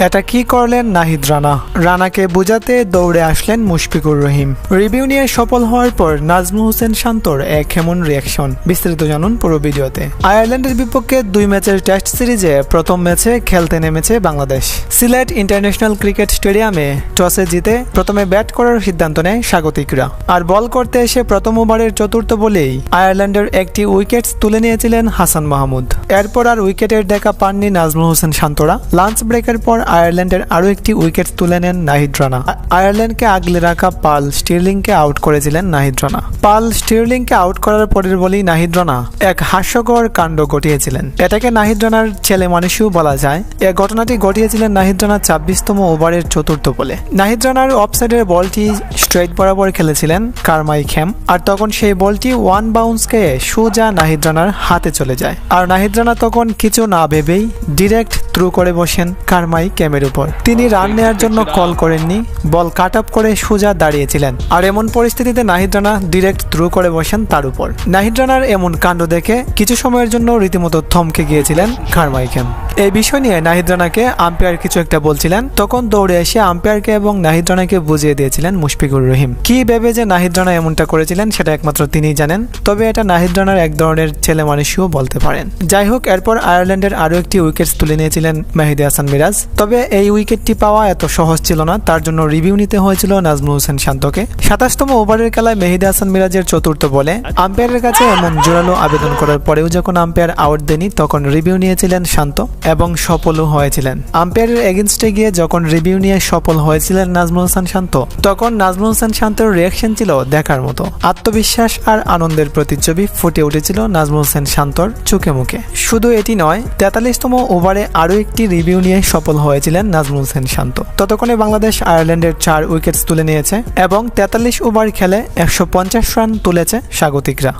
এটা কি করলেন নাহিদ রানা? রানাকে বোঝাতে দৌড়ে আসলেন মুশফিকুর রহিম। রিভিউ নিয়ে সফল হওয়ার পর নাজমুল হোসেন শান্তর এক এমন রিয়াকশন, বিস্তারিত জানুন পুরো ভিডিওতে। আয়ারল্যান্ডের বিপক্ষে 2 ম্যাচের টেস্ট সিরিজে প্রথম ম্যাচে খেলতে নেমেছে বাংলাদেশ। সিলেট ইন্টারন্যাশনাল ক্রিকেট স্টেডিয়ামে টসে জিতে প্রথমে ব্যাট করার সিদ্ধান্ত নেয় স্বাগতিকরা। আর বল করতে এসে প্রথম ওভারের চতুর্থ বলেই আয়ারল্যান্ডের একটি উইকেট তুলে নিয়েছিলেন হাসান মাহমুদ। এরপর আর উইকেটের দেখা পাননি নাজমুল হোসেন শান্তরা। লাঞ্চ ব্রেকের পর আয়ারল্যান্ডের আরও একটি উইকেট তুলে নেন নাহিদ রানা। আয়ারল্যান্ডকে আগলে রাখা পাল স্টিরলিংকে আউট করেছিলেন নাহিদ রানা। পাল স্টিরলিংকে আউট করার পরের বলেই নাহিদ রানা এক হাস্যকর কাণ্ড ঘটিয়েছিলেন। এটাকে নাহিদ রানার ছেলে মানুষও বলা যায়। এ ঘটনাটি ঘটিয়েছিলেন নাহিদ রানা 26তম ওভারের চতুর্থ বলে। নাহিদ রানার অফসাইডের বলটি স্ট্রেট বরাবর খেলেছিলেন কারমাই খেম, আর তখন সেই বলটি ওয়ান বাউন্স খেয়ে সোজা নাহিদ রানার হাতে চলে যায়। আর নাহিদ রানা তখন কিছু না ভেবেই ডিরেক্ট থ্রু করে বসেন কারমাই ক্যামের উপর। তিনি রান নেওয়ার জন্য কল করেননি, বল কাট আপ করে সোজা দাঁড়িয়েছিলেন। আর এমন পরিস্থিতিতে নাহিদ রানা ডিরেক্ট থ্রু করে বসেন তার উপর। নাহিদ রানার এমন কাণ্ড দেখে কিছু সময়ের জন্য রীতিমতো থমকে গিয়েছিলেন কারমাই খেম। এই বিষয় নিয়ে নাহিদ রানাকে আম্পায়ার কিছু একটা বলছিলেন, তখন দৌড়ে এসে আম্পায়ারকে এবং নাহিদ রানাকে বুঝিয়ে দিয়েছিলেন মুশফিকুর রহিম। কি ভেবে যে নাহিদ রানা এমনটা করেছিলেন সেটা একমাত্র তিনিই জানেন, তবে এটা নাহিদ রানার এক ধরনের ছেলে মানুষও বলতে পারেন। যাই হোক, এরপর আয়ারল্যান্ডের আরও একটি উইকেট তুলে নিয়েছিলেন মেহেদী হাসান মিরাজ। তবে এই উইকেটটি পাওয়া এত সহজ ছিল না, তার জন্য রিভিউ নিতে হয়েছিল নাজমুল হোসেন শান্তকে। 27তম ওভারের খেলায় মেহেদী হাসান মিরাজের চতুর্থ বলে আম্পায়ারের কাছে এমন জোরালো আবেদন করার পরেও যখন আম্পায়ার আউট দেনি তখন রিভিউ নিয়েছিলেন শান্ত এবং সফলও হয়েছিলেন। আম্পায়ারের এগেনস্টে গিয়ে যখন রিভিউ নিয়ে সফল হয়েছিলেন নাজমুল হোসেন শান্ত, তখন নাজমুল হোসেন শান্তর রিয়াকশন ছিল দেখার মতো। আত্মবিশ্বাস আর আনন্দের প্রতিচ্ছবি ফুটে উঠেছিল নাজমুল হোসেন শান্তর চোখে মুখে। শুধু এটি নয়, 43তম ওভারে আরও একটি রিভিউ নিয়ে সফল হয়েছিলেন নাজমুল হোসেন শান্ত। ততক্ষণে বাংলাদেশ আয়ারল্যান্ডের 4 উইকেট তুলে নিয়েছে এবং 43 ওভার খেলে 150 রান তুলেছে স্বাগতিকরা।